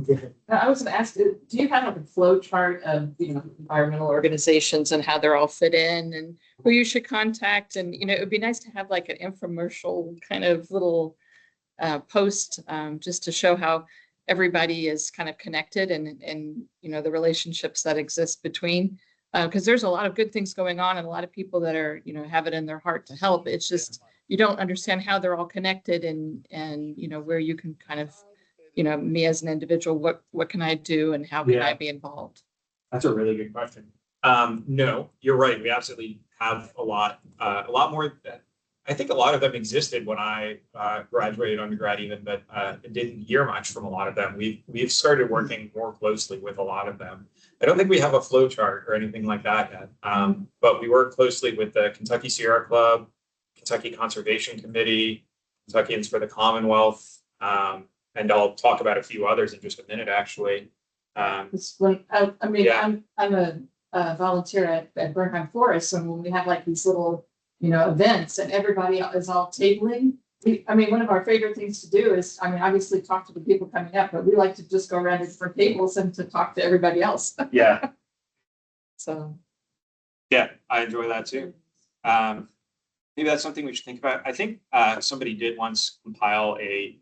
I was gonna ask, do you have like a flow chart of, environmental organizations and how they're all fit in and who you should contact? And, it would be nice to have like an infomercial kind of little post, just to show how everybody is kind of connected and the relationships that exist between, because there's a lot of good things going on and a lot of people that are, have it in their heart to help. It's just, you don't understand how they're all connected and where you can kind of, me as an individual, what can I do and how can I be involved? That's a really good question. No, you're right. We absolutely have a lot more. I think a lot of them existed when I graduated undergrad even, but didn't hear much from a lot of them. We've started working more closely with a lot of them. I don't think we have a flow chart or anything like that yet, but we work closely with the Kentucky Sierra Club, Kentucky Conservation Committee, Kentuckians for the Commonwealth, and I'll talk about a few others in just a minute, actually. I'm a volunteer at Bernheim Forest, and when we have like these little, events and everybody is all tabling. One of our favorite things to do is, obviously talk to the people coming up, but we like to just go around to different tables and to talk to everybody else. Yeah. So. Yeah, I enjoy that too. Maybe that's something we should think about. I think somebody did once compile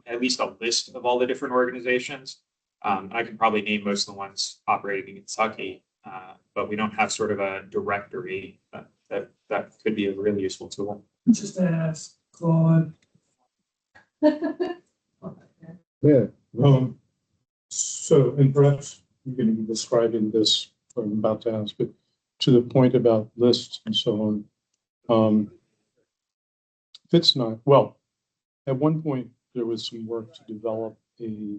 at least a list of all the different organizations. I can probably name most of the ones operating in Kentucky, but we don't have sort of a directory that could be a really useful tool. Just ask Claude. Yeah. So, and perhaps you're going to be describing this, what I'm about to ask, but to the point about lists and so on, it's not, well, at one point there was some work to develop a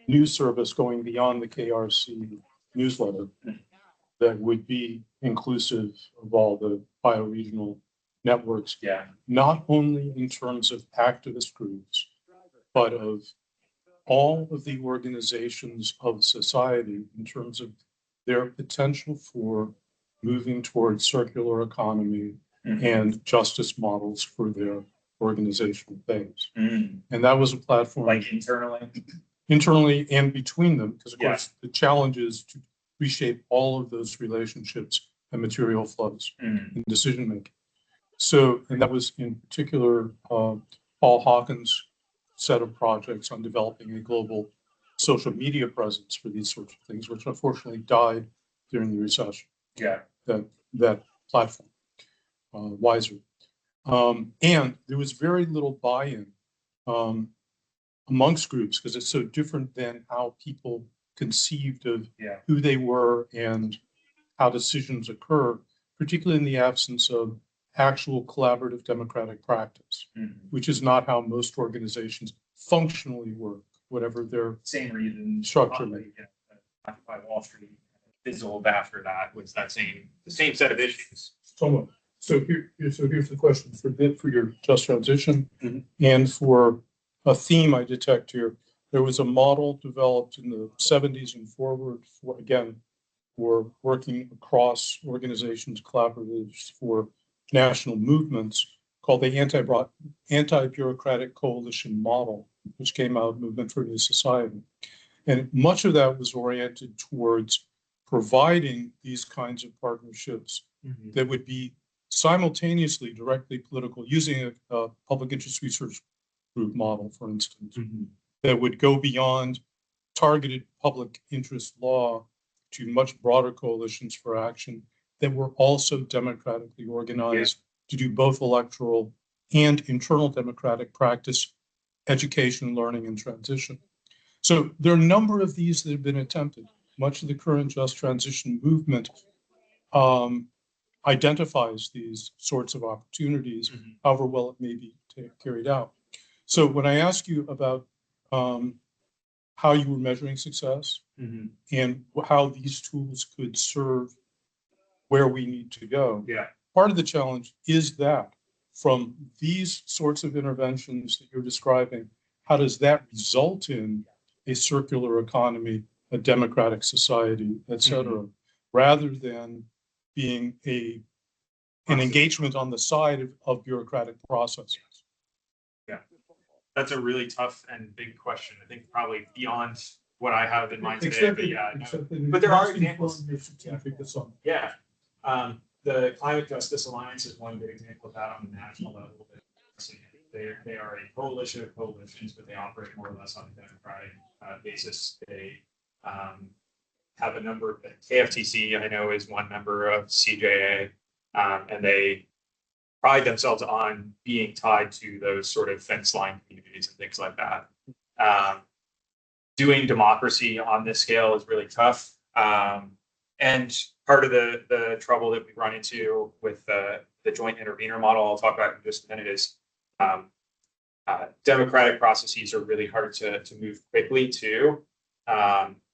news service going beyond the KRC newsletter that would be inclusive of all the bioregional networks. Yeah. Not only in terms of activist groups, but of all of the organizations of society in terms of their potential for moving towards circular economy and justice models for their organizational base. And that was a platform. Like internally and between them, because of course the challenge is to reshape all of those relationships and material flows in decision making. So, and that was in particular Paul Hawkins' set of projects on developing a global social media presence for these sorts of things, which unfortunately died during the recession. Yeah. That platform, Wiser. And there was very little buy-in amongst groups because it's so different than how people conceived of who they were and how decisions occur, particularly in the absence of actual collaborative democratic practice, which is not how most organizations functionally work, whatever their same reason structure. Occupy Wall Street fizzled after that was the same set of issues. So here's the question for your just transition and for a theme I detect here. There was a model developed in the 70s and forward for working across organizations, collaboratives for national movements called the anti-bureaucratic coalition model, which came out of Movement for a New Society. And much of that was oriented towards providing these kinds of partnerships that would be simultaneously directly political, using a public interest research group model, for instance, that would go beyond targeted public interest law to much broader coalitions for action that were also democratically organized to do both electoral and internal democratic practice, education, learning, and transition. So there are a number of these that have been attempted. Much of the current just transition movement identifies these sorts of opportunities, Mhm. however well it may be carried out. So when I ask you about how you were measuring success Mhm. and how these tools could serve where we need to go, Yeah. part of the challenge is that from these sorts of interventions that you're describing, how does that result in a circular economy, a democratic society, et cetera, rather than being an engagement on the side of bureaucratic processes? That's a really tough and big question. I think probably beyond what I have in mind today, Except but that- yeah. except that But it there are must examples. inform your strategic assumption. Yeah. The Climate Justice Alliance is one good example of that on the national level. They are a coalition of coalitions, but they operate more or less on a democratic basis. They have a number of, KFTC, I know, is one member of CJA, and they pride themselves on being tied to those sort of fence line communities and things like that. Doing democracy on this scale is really tough. And part of the trouble that we run into with the joint intervener model I'll talk about in just a minute is democratic processes are really hard to move quickly to,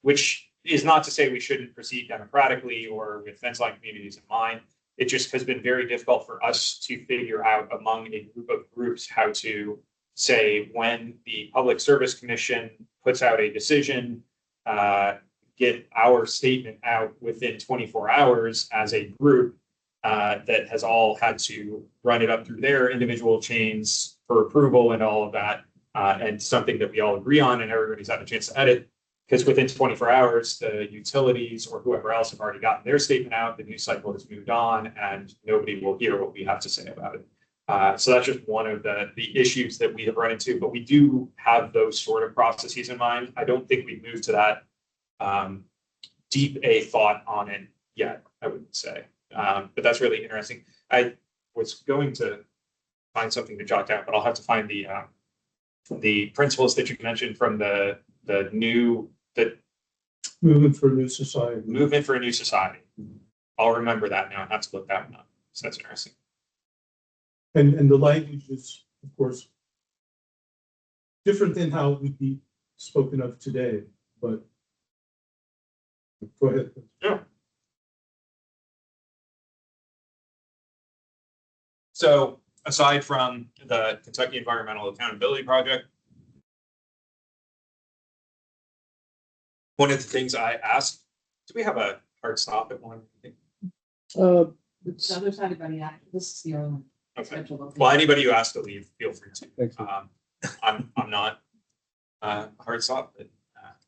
which is not to say we shouldn't proceed democratically or with fence line communities in mind. It just has been very difficult for us to figure out among a group of groups how to say when the Public Service Commission puts out a decision, get our statement out within 24 hours as a group that has all had to run it up through their individual chains for approval and all of that, and something that we all agree on and everybody's had a chance to edit. Because within 24 hours, the utilities or whoever else have already gotten their statement out, the news cycle has moved on, and nobody will hear what we have to say about it. So that's just one of the issues that we have run into, but we do have those sort of processes in mind. I don't think we've moved to that deep a thought on it yet, I would say. But that's really interesting. I was going to find something to jot down, but I'll have to find the principles that you mentioned from the Movement for a new society. movement for a new society. I'll remember that now. I have to look that one up. So that's interesting. And the language is, of course, different than how it would be spoken of today, but go ahead. Yeah. So aside from the Kentucky Environmental Accountability Project, one of the things I asked, do we have a hard stop at one? It's the other side of the this is the only one. Okay. Well, anybody who has to leave, feel free to. Thanks. I'm not hard stop, but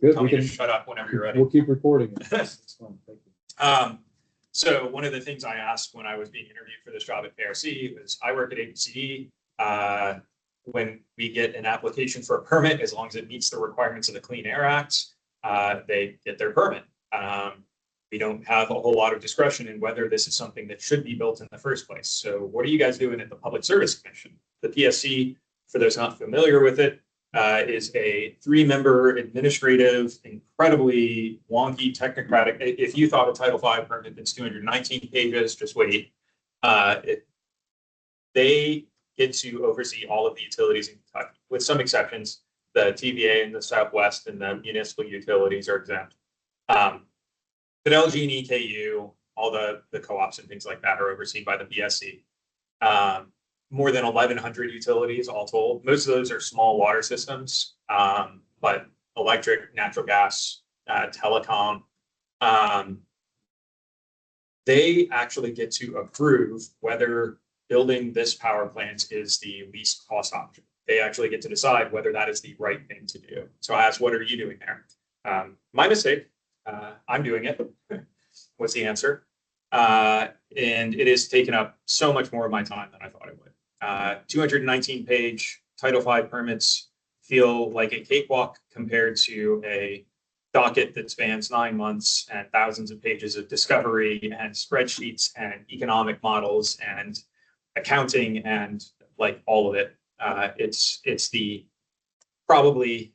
Good, tell we me to can- shut up whenever you're ready. We'll keep recording it. It's fun. Thank you. So one of the things I asked when I was being interviewed for this job at KRC was I work at ABCD. When we get an application for a permit, as long as it meets the requirements of the Clean Air Act, they get their permit. We don't have a whole lot of discretion in whether this is something that should be built in the first place. So what are you guys doing at the Public Service Commission? The PSC, for those not familiar with it, is a 3-member administrative, incredibly wonky, technocratic. If you thought a Title V permit that's 219 pages, just wait. They get to oversee all of the utilities in Kentucky, with some exceptions. The TVA in the Southwest and the municipal utilities are exempt. But LG and EKU, all the co-ops and things like that are overseen by the PSC. More than 1,100 utilities all told. Most of those are small water systems, but electric, natural gas, telecom. They actually get to approve whether building this power plant is the least cost option. They actually get to decide whether that is the right thing to do. So I asked, what are you doing there? My mistake. I'm doing it, was the answer. And it has taken up so much more of my time than I thought it would. 219-page Title V permits feel like a cakewalk compared to a docket that spans 9 months and thousands of pages of discovery and spreadsheets and economic models and accounting and like all of it. It's the probably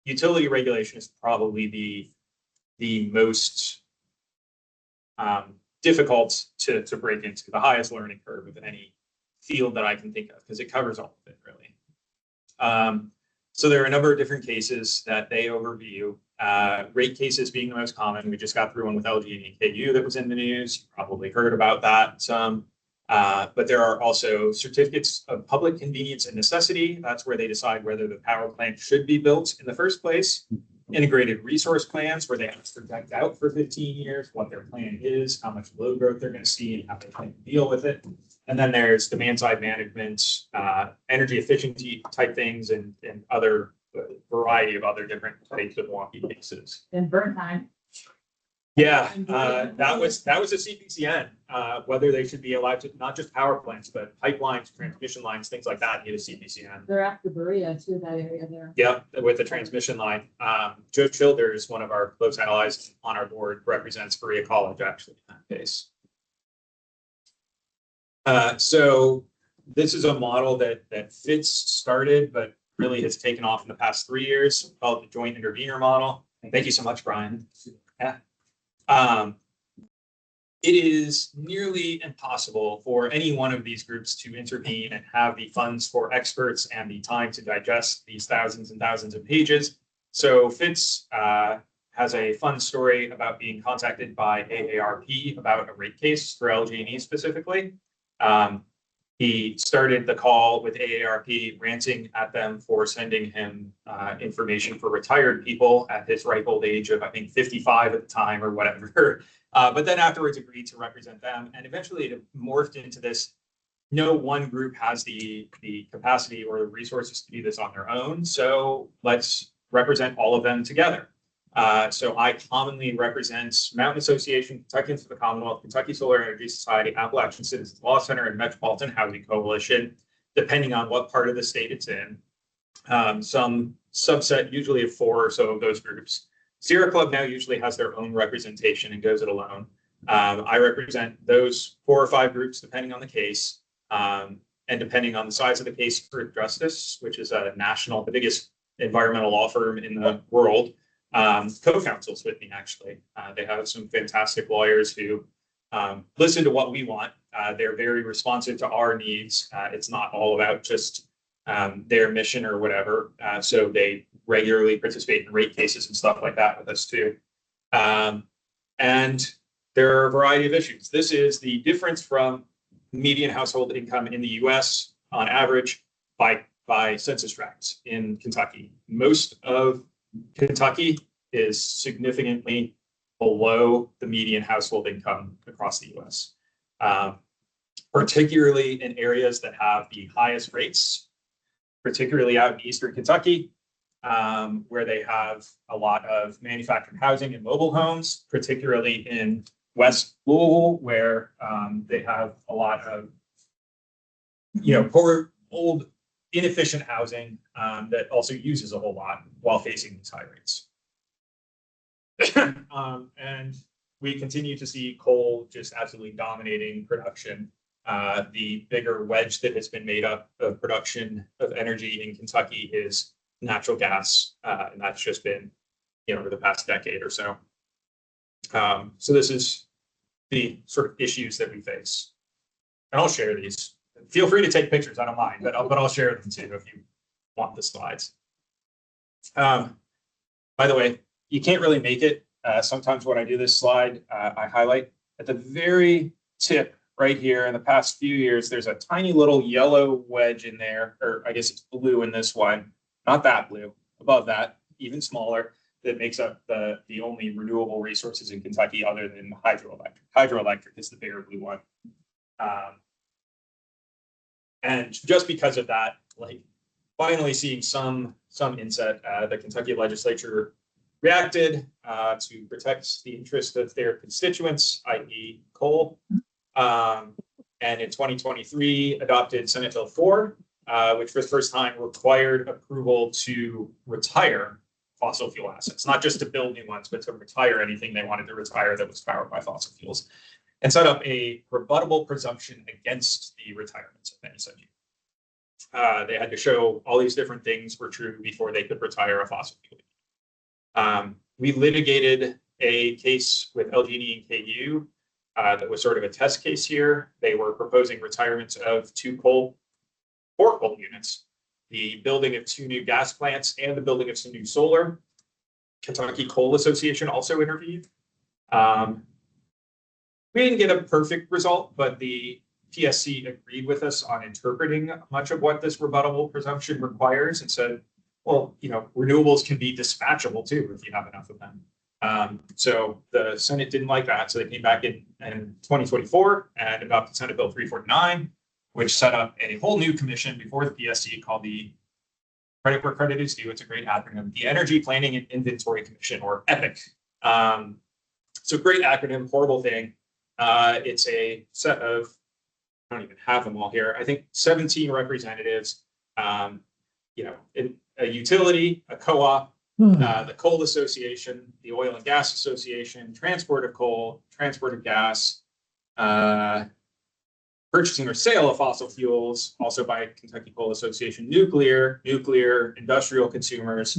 utility regulation is probably the most difficult to break into, the highest learning curve of any field that I can think of, because it covers all of it, really. So there are a number of different cases that they overview. Rate cases being the most common. We just got through one with LG&E and KU that was in the news. You probably heard about that some. But there are also certificates of public convenience and necessity. That's where they decide whether the power plant should be built in the first place. Integrated resource plans, where they have to project out for 15 years what their plan is, how much load growth they're going to see, and how they plan to deal with it. And then there's demand side management, energy efficiency type things, and other variety of other different types of wonky cases. In Bernheim. Yeah, that was a CPCN, whether they should be allowed to, not just power plants, but pipelines, transmission lines, things like that need a CPCN. They're after Berea too, that area there. Yeah, with the transmission line. Joe Childers, one of our close allies on our board, represents Berea College actually in that case. So this is a model that Fitz started, but really has taken off in the past 3 years, called the joint intervener model. Thank you so much, Brian. Yeah. It is nearly impossible for any one of these groups to intervene and have the funds for experts and the time to digest these thousands and thousands of pages. So Fitz has a fun story about being contacted by AARP about a rate case for LG&E specifically. He started the call with AARP ranting at them for sending him information for retired people at his ripe old age of, I think, 55 at the time or whatever. But then afterwards agreed to represent them. And eventually it morphed into this. No one group has the capacity or the resources to do this on their own. So let's represent all of them together. So I commonly represent Mountain Association, Kentuckians for the Commonwealth, Kentucky Solar Energy Society, Appalachian Citizens Law Center, and Metropolitan Housing Coalition, depending on what part of the state it's in. Some subset, usually of 4 or so of those groups. Sierra Club now usually has their own representation and goes it alone. I represent those 4 or 5 groups, depending on the case, and depending on the size of the case for Justice, which is a national, the biggest environmental law firm in the world. Co-counsels with me, actually. They have some fantastic lawyers who listen to what we want. They're very responsive to our needs. It's not all about just their mission or whatever. So they regularly participate in rate cases and stuff like that with us too. And there are a variety of issues. This is the difference from median household income in the US on average by census tracts in Kentucky. Most of Kentucky is significantly below the median household income across the US, particularly in areas that have the highest rates, particularly out in Eastern Kentucky, where they have a lot of manufactured housing and mobile homes, particularly in West Louisville, where they have a lot of, poor, old, inefficient housing that also uses a whole lot while facing these high rates. And we continue to see coal just absolutely dominating production. The bigger wedge that has been made up of production of energy in Kentucky is natural gas, and that's just been, over the past decade or so. So this is the sort of issues that we face. And I'll share these. Feel free to take pictures, I don't mind, but I'll share them too if you want the slides. By the way, you can't really make it. Sometimes when I do this slide, I highlight at the very tip right here in the past few years, there's a tiny little yellow wedge in there, or I guess it's blue in this one, not that blue, above that, even smaller, that makes up the only renewable resources in Kentucky other than hydroelectric. Hydroelectric is the bigger blue one. And just because of that, like finally seeing some inset, the Kentucky legislature reacted to protect the interest of their constituents, i.e. coal. And in 2023 adopted Senate Bill 4, which for the first time required approval to retire fossil fuel assets, not just to build new ones, but to retire anything they wanted to retire that was powered by fossil fuels, and set up a rebuttable presumption against the retirement of any such. They had to show all these different things were true before they could retire a fossil fuel. We litigated a case with LG&E and KU that was sort of a test case here. They were proposing retirements of four coal units, the building of 2 new gas plants, and the building of some new solar. Kentucky Coal Association also intervened. We didn't get a perfect result, but the PSC agreed with us on interpreting much of what this rebuttable presumption requires and said, well, renewables can be dispatchable too if you have enough of them. So the Senate didn't like that. So they came back in 2024 and adopted Senate Bill 349, which set up a whole new commission before the PSC called the Credit Where Credit Is Due. It's a great acronym, the Energy Planning and Inventory Commission, or EPIC. So great acronym, horrible thing. It's a set of, I don't even have them all here, I think 17 representatives, a utility, a co-op, the Coal Association, the Oil and Gas Association, Transport of Coal, Transport of Gas, purchasing or sale of fossil fuels, also by Kentucky Coal Association, nuclear, industrial consumers.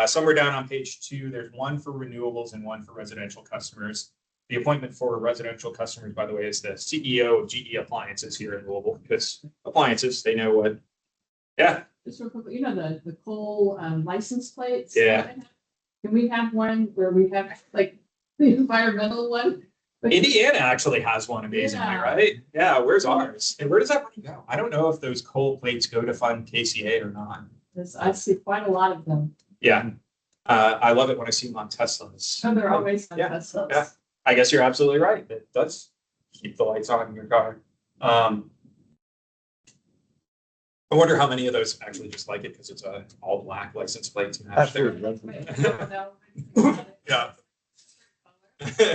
Somewhere down on page 2, there's one for renewables and one for residential customers. The appointment for residential customers, by the way, is the CEO of GE Appliances here in Louisville, because appliances, they know what. Yeah. Just real quick, the coal license plates? Yeah. Can we have one where we have like the environmental one? Indiana actually has one, amazingly, right? Yeah, where's ours? And where does that money go? I don't know if those coal plates go to fund KCA or not. I see quite a lot of them. Yeah. I love it when I see them on Teslas. Oh, they're always on Yeah. Teslas. Yeah. I guess you're absolutely right. It does keep the lights on in your car. I wonder how many of those actually just like it because it's a all black license plate to match their. Wait, I don't know. Yeah.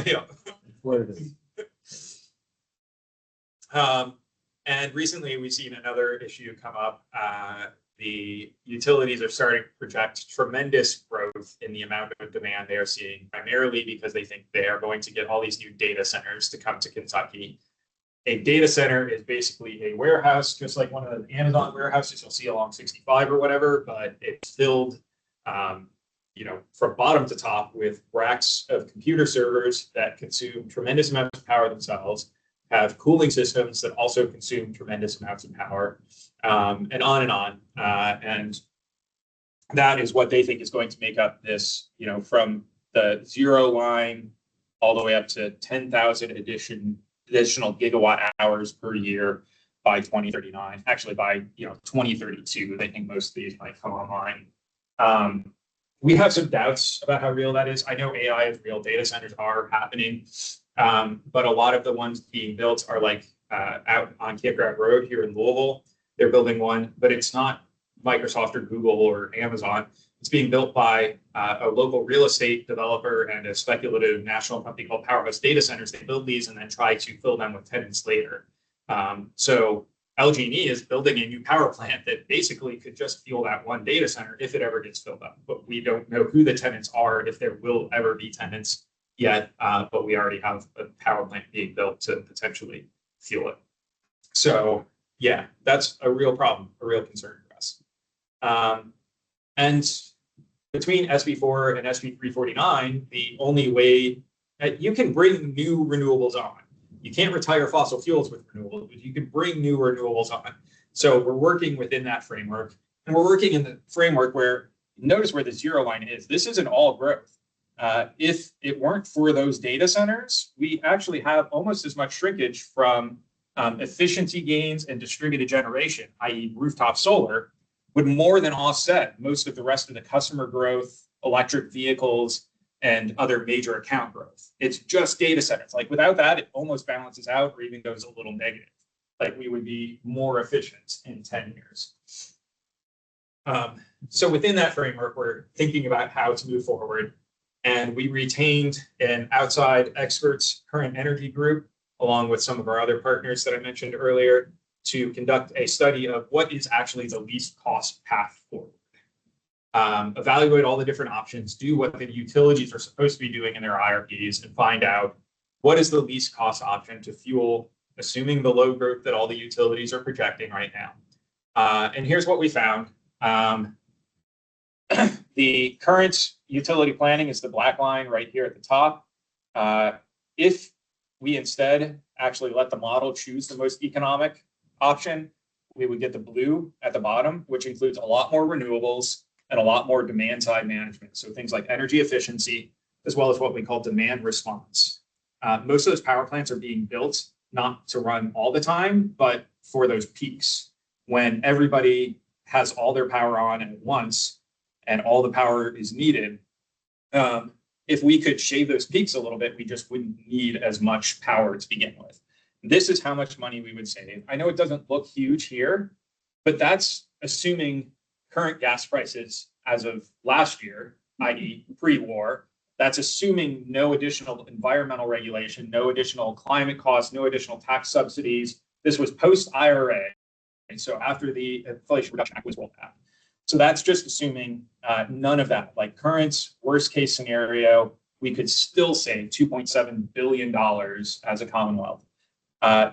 Yeah. What it is. And recently we've seen another issue come up. The utilities are starting to project tremendous growth in the amount of demand they are seeing, primarily because they think they are going to get all these new data centers to come to Kentucky. A data center is basically a warehouse, just like one of the Amazon warehouses you'll see along 65 or whatever, but it's filled, from bottom to top with racks of computer servers that consume tremendous amounts of power themselves, have cooling systems that also consume tremendous amounts of power, and on and on. And that is what they think is going to make up this, from the zero line all the way up to 10,000 additional gigawatt hours per year by 2039. Actually, by 2032, they think most of these might come online. We have some doubts about how real that is. I know AI is real, data centers are happening, but a lot of the ones being built are like out on Campground Road here in Louisville. They're building one, but it's not Microsoft or Google or Amazon. It's being built by a local real estate developer and a speculative national company called Powerhouse Data Centers. They build these and then try to fill them with tenants later. So LG&E is building a new power plant that basically could just fuel that one data center if it ever gets filled up. But we don't know who the tenants are, if there will ever be tenants yet. But we already have a power plant being built to potentially fuel it. So yeah, that's a real problem, a real concern for us. And between SB4 and SB 349, the only way that you can bring new renewables on. You can't retire fossil fuels with renewables, but you can bring new renewables on. So we're working within that framework, and we're working in the framework where, notice where the zero line is. This isn't all growth. If it weren't for those data centers, we actually have almost as much shrinkage from efficiency gains and distributed generation, i.e. rooftop solar, would more than offset most of the rest of the customer growth, electric vehicles, and other major account growth. It's just data centers. Like without that, it almost balances out or even goes a little negative. Like we would be more efficient in 10 years. So within that framework, we're thinking about how to move forward. And we retained an outside experts current energy group, along with some of our other partners that I mentioned earlier, to conduct a study of what is actually the least cost path forward. Evaluate all the different options, do what the utilities are supposed to be doing in their IRPs, and find out what is the least cost option to fuel, assuming the low growth that all the utilities are projecting right now. And here's what we found. The current utility planning is the black line right here at the top. If we instead actually let the model choose the most economic option, we would get the blue at the bottom, which includes a lot more renewables and a lot more demand side management. So things like energy efficiency, as well as what we call demand response. Most of those power plants are being built not to run all the time, but for those peaks when everybody has all their power on at once and all the power is needed. If we could shave those peaks a little bit, we just wouldn't need as much power to begin with. This is how much money we would save. I know it doesn't look huge here, but that's assuming current gas prices as of last year, i.e. pre-war. That's assuming no additional environmental regulation, no additional climate costs, no additional tax subsidies. This was post-IRA. And so after the Inflation Reduction Act was rolled out. So that's just assuming none of that. Like current worst case scenario, we could still save $2.7 billion as a Commonwealth.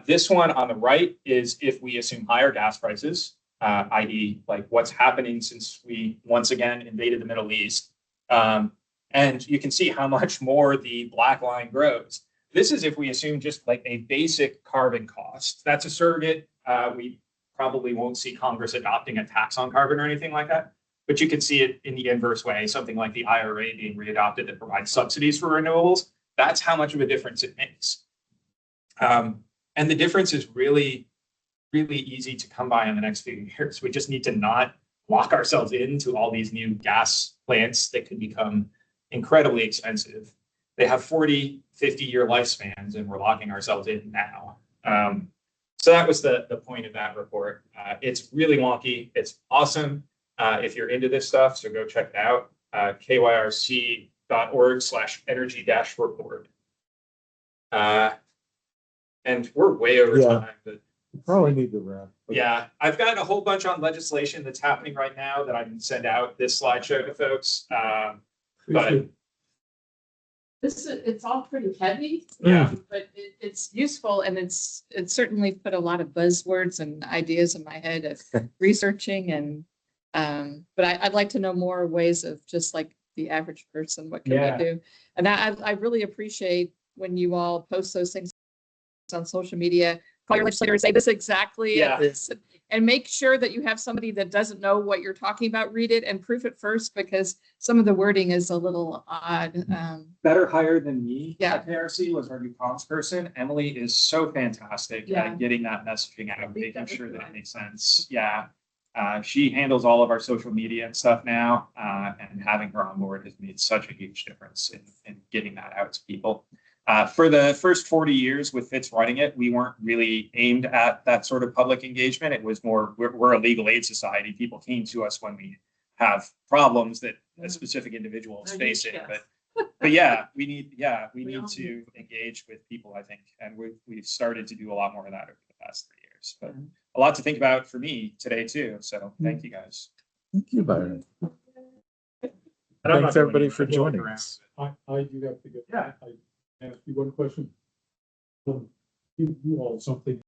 This one on the right is if we assume higher gas prices, i.e. like what's happening since we once again invaded the Middle East. And you can see how much more the black line grows. This is if we assume just like a basic carbon cost. That's a surrogate. We probably won't see Congress adopting a tax on carbon or anything like that. But you can see it in the inverse way, something like the IRA being readopted that provides subsidies for renewables. That's how much of a difference it makes. And the difference is really, really easy to come by in the next few years. We just need to not lock ourselves into all these new gas plants that could become incredibly expensive. They have 40, 50-year lifespans, and we're locking ourselves in now. So that was the point of that report. It's really wonky. It's awesome if you're into this stuff. So go check it out. kyrc.org/energy-report. And we're way over time. But Probably need to wrap. yeah, I've got a whole bunch on legislation that's happening right now that I can send out this slideshow to folks. But It's all pretty heavy. yeah, But it's useful, and it's certainly put a lot of buzzwords and ideas in my head of researching and but I'd like to know more ways of just like the average person, what can we do? And I really appreciate when you all post those things on social media, call your legislator and say this exactly and make sure that you have somebody that doesn't know what you're talking about read it and proof it first, because some of the wording is a little odd. better hire than me Yeah. at KRC was our new comms person. Emily is so fantastic at getting that messaging out, making sure that it makes sense. Yeah. She handles all of our social media and stuff now, and having her on board has made such a huge difference in getting that out to people. For the first 40 years with Fitz running it, we weren't really aimed at that sort of public engagement. It was more, we're a legal aid society. People came to us when we have problems that a specific individual is facing. But yeah, we need to engage with people, I think. And we've started to do a lot more of that over the past 3 years. But a lot to think about for me today too. So thank you guys. Thank you, Byron. And I'm Thanks not everybody doing for it. I walk joining around. us. I do have to go. Yeah. I ask you one question. You all something